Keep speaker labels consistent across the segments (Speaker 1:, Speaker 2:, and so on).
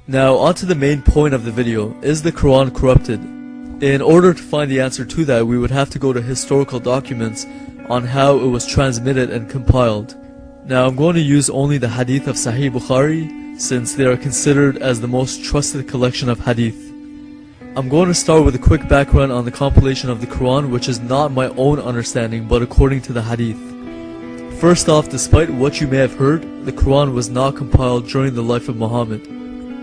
Speaker 1: Now onto the main point of the video, is the Quran corrupted? In order to find the answer to that, we would have to go to historical documents on how it was transmitted and compiled. Now I'm going to use only the hadith of Sahih Bukhari since they are considered as the most trusted collection of hadith. I'm going to start with a quick background on the compilation of the Quran, which is not my own understanding but according to the hadith. First off, despite what you may have heard, the Quran was not compiled during the life of Muhammad.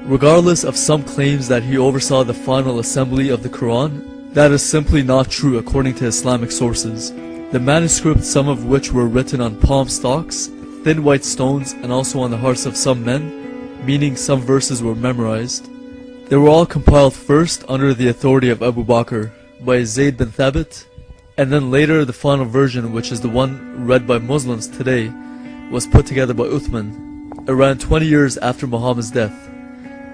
Speaker 1: Regardless of some claims that he oversaw the final assembly of the Quran, that is simply not true according to Islamic sources. The manuscripts, some of which were written on palm stalks, thin white stones, and also on the hearts of some men, meaning some verses were memorized. They were all compiled first under the authority of Abu Bakr by Zayd bin Thabit, and then later the final version, which is the one read by Muslims today, was put together by Uthman, around 20 years after Muhammad's death.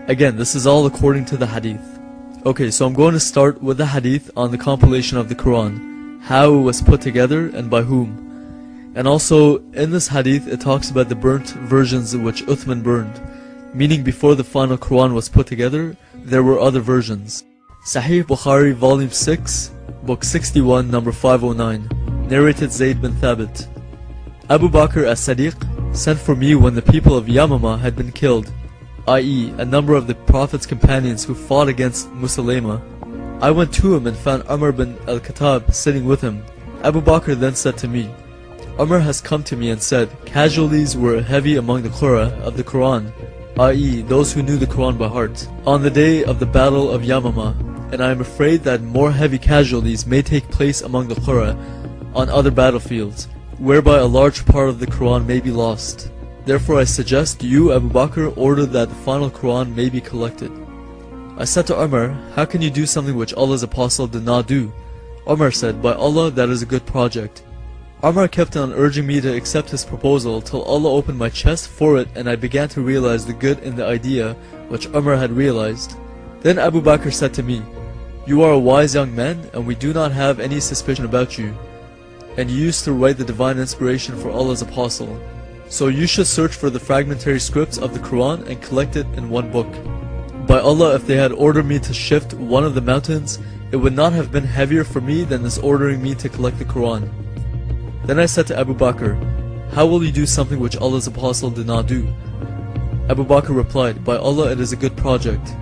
Speaker 1: Again, this is all according to the hadith. Okay, so I'm going to start with the hadith on the compilation of the Quran, how it was put together and by whom. And also, in this hadith, it talks about the burnt versions which Uthman burned, meaning before the final Quran was put together, there were other versions. Sahih Bukhari, Volume 6, Book 61, number 509, narrated Zayd bin Thabit. Abu Bakr as-Sadiq sent for me when the people of Yamama had been killed, i.e. a number of the Prophet's companions who fought against Musaylama. I went to him and found Umar bin al-Khattab sitting with him. Abu Bakr then said to me, Umar has come to me and said, casualties were heavy among the Qurra of the Quran, i.e. those who knew the Quran by heart, on the day of the battle of Yamama, and I am afraid that more heavy casualties may take place among the Qurra on other battlefields, whereby a large part of the Quran may be lost. Therefore I suggest you, Abu Bakr, order that the final Quran may be collected. I said to Umar, how can you do something which Allah's Apostle did not do? Umar said, by Allah, that is a good project. Umar kept on urging me to accept his proposal till Allah opened my chest for it and I began to realize the good in the idea which Umar had realized. Then Abu Bakr said to me, you are a wise young man and we do not have any suspicion about you. And you used to write the divine inspiration for Allah's Apostle. So you should search for the fragmentary scripts of the Quran and collect it in one book. By Allah, if they had ordered me to shift one of the mountains, it would not have been heavier for me than this ordering me to collect the Quran. Then I said to Abu Bakr, how will you do something which Allah's Apostle did not do? Abu Bakr replied, by Allah, it is a good project.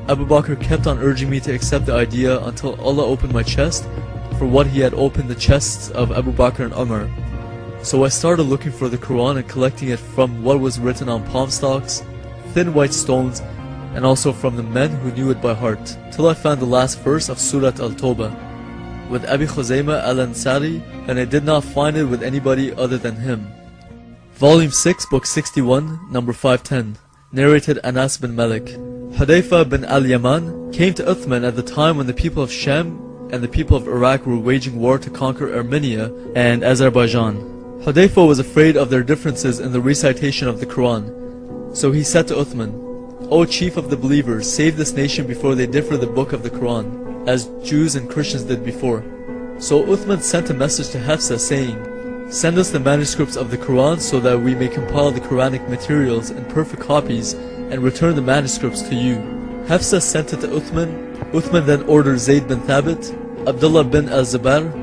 Speaker 1: Abu Bakr kept on urging me to accept the idea until Allah opened my chest for what he had opened the chests of Abu Bakr and Umar. So I started looking for the Quran and collecting it from what was written on palm stalks, thin white stones, and also from the men who knew it by heart, till I found the last verse of Surat Al-Tawbah with Abi Khuzaymah al-Ansari, and I did not find it with anybody other than him. Volume 6, Book 61, number 510, narrated Anas bin Malik. Hudayfa bin al-Yaman came to Uthman at the time when the people of Sham and the people of Iraq were waging war to conquer Armenia and Azerbaijan. Hudayfa was afraid of their differences in the recitation of the Quran. So he said to Uthman, O chief of the believers, save this nation before they differ the book of the Quran, as Jews and Christians did before. So Uthman sent a message to Hafsa saying, send us the manuscripts of the Quran so that we may compile the Quranic materials in perfect copies and return the manuscripts to you. Hafsa sent it to Uthman. Uthman then ordered Zayd bin Thabit, Abdullah bin al-Zubair,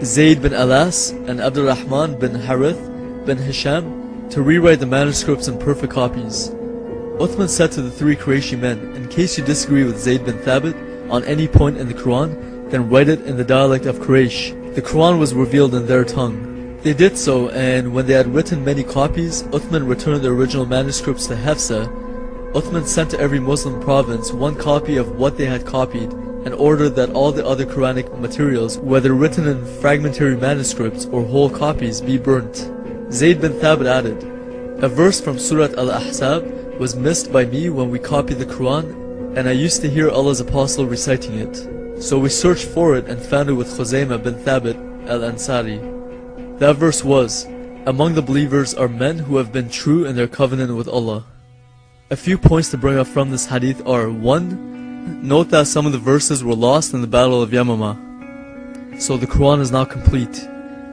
Speaker 1: Zayd bin Alas, and Abdurrahman bin Harith bin Hisham to rewrite the manuscripts in perfect copies. Uthman said to the three Qurayshi men, in case you disagree with Zayd bin Thabit on any point in the Quran, then write it in the dialect of Quraysh. The Quran was revealed in their tongue. They did so, and when they had written many copies, Uthman returned the original manuscripts to Hafsa. Uthman sent to every Muslim province one copy of what they had copied, and ordered that all the other Quranic materials, whether written in fragmentary manuscripts or whole copies, be burnt. Zayd bin Thabit added, a verse from Surat Al-Ahzab was missed by me when we copied the Quran, and I used to hear Allah's Apostle reciting it. So we searched for it and found it with Khuzaymah bin Thabit al-Ansari. That verse was, among the believers are men who have been true in their covenant with Allah. A few points to bring up from this hadith are, 1. Note that some of the verses were lost in the Battle of Yamama, so the Quran is not complete.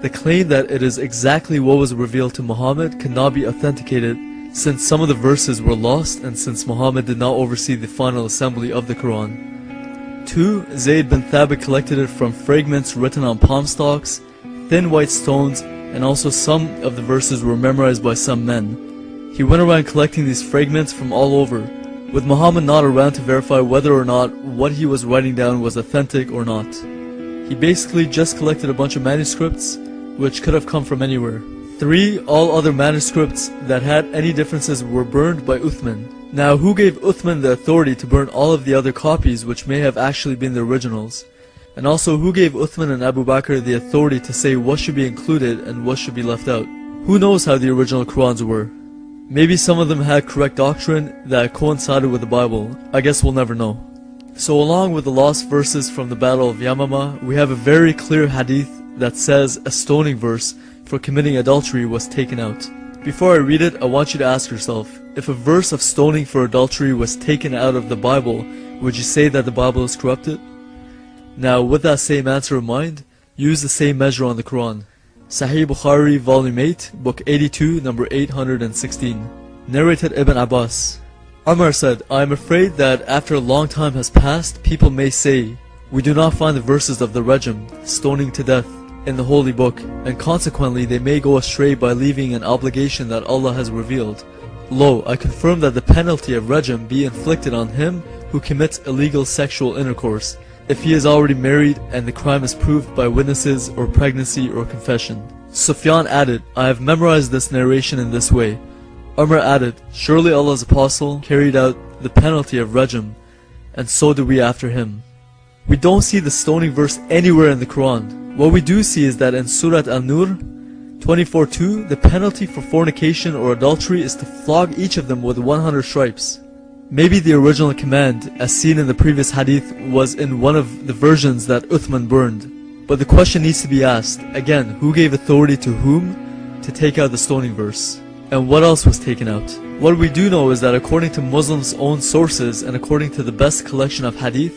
Speaker 1: The claim that it is exactly what was revealed to Muhammad cannot be authenticated since some of the verses were lost and since Muhammad did not oversee the final assembly of the Quran. 2. Zayd bin Thabit collected it from fragments written on palm stalks, thin white stones, and also some of the verses were memorized by some men. He went around collecting these fragments from all over, with Muhammad not around to verify whether or not what he was writing down was authentic or not. He basically just collected a bunch of manuscripts, which could have come from anywhere. 3. All other manuscripts that had any differences were burned by Uthman. Now, who gave Uthman the authority to burn all of the other copies which may have actually been the originals? And also, who gave Uthman and Abu Bakr the authority to say what should be included and what should be left out? Who knows how the original Qurans were? Maybe some of them had correct doctrine that coincided with the Bible. I guess we'll never know. So along with the lost verses from the Battle of Yamama, we have a very clear hadith that says a stoning verse for committing adultery was taken out. Before I read it, I want you to ask yourself, if a verse of stoning for adultery was taken out of the Bible, would you say that the Bible is corrupted? Now, with that same answer in mind, use the same measure on the Quran. Sahih Bukhari, Volume 8, Book 82, number 816. Narrated Ibn Abbas. Umar said, I am afraid that after a long time has passed, people may say, we do not find the verses of the rajm, stoning to death, in the Holy Book, and consequently they may go astray by leaving an obligation that Allah has revealed. Lo, I confirm that the penalty of rajm be inflicted on him who commits illegal sexual intercourse, if he is already married and the crime is proved by witnesses or pregnancy or confession. Sufyan added, I have memorized this narration in this way. Umar added, surely Allah's Apostle carried out the penalty of rajm, and so do we after him. We don't see the stoning verse anywhere in the Quran. What we do see is that in Surat An-Nur 24:2, the penalty for fornication or adultery is to flog each of them with 100 stripes. Maybe the original command, as seen in the previous hadith, was in one of the versions that Uthman burned. But the question needs to be asked, again, who gave authority to whom to take out the stoning verse? And what else was taken out? What we do know is that according to Muslims' own sources and according to the best collection of hadith,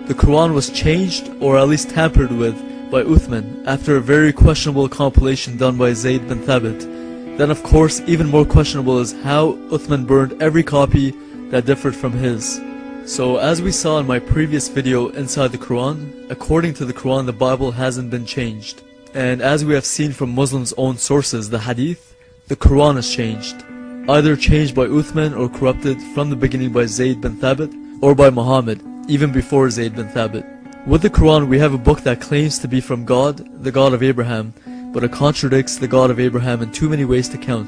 Speaker 1: the Quran was changed or at least tampered with by Uthman after a very questionable compilation done by Zayd bin Thabit. Then of course, even more questionable is how Uthman burned every copy that differed from his. So as we saw in my previous video inside the Quran, according to the Quran the Bible hasn't been changed. And as we have seen from Muslims' own sources, the hadith, the Quran is changed. Either changed by Uthman or corrupted from the beginning by Zayd bin Thabit or by Muhammad, even before Zayd bin Thabit. With the Quran we have a book that claims to be from God, the God of Abraham, but it contradicts the God of Abraham in too many ways to count.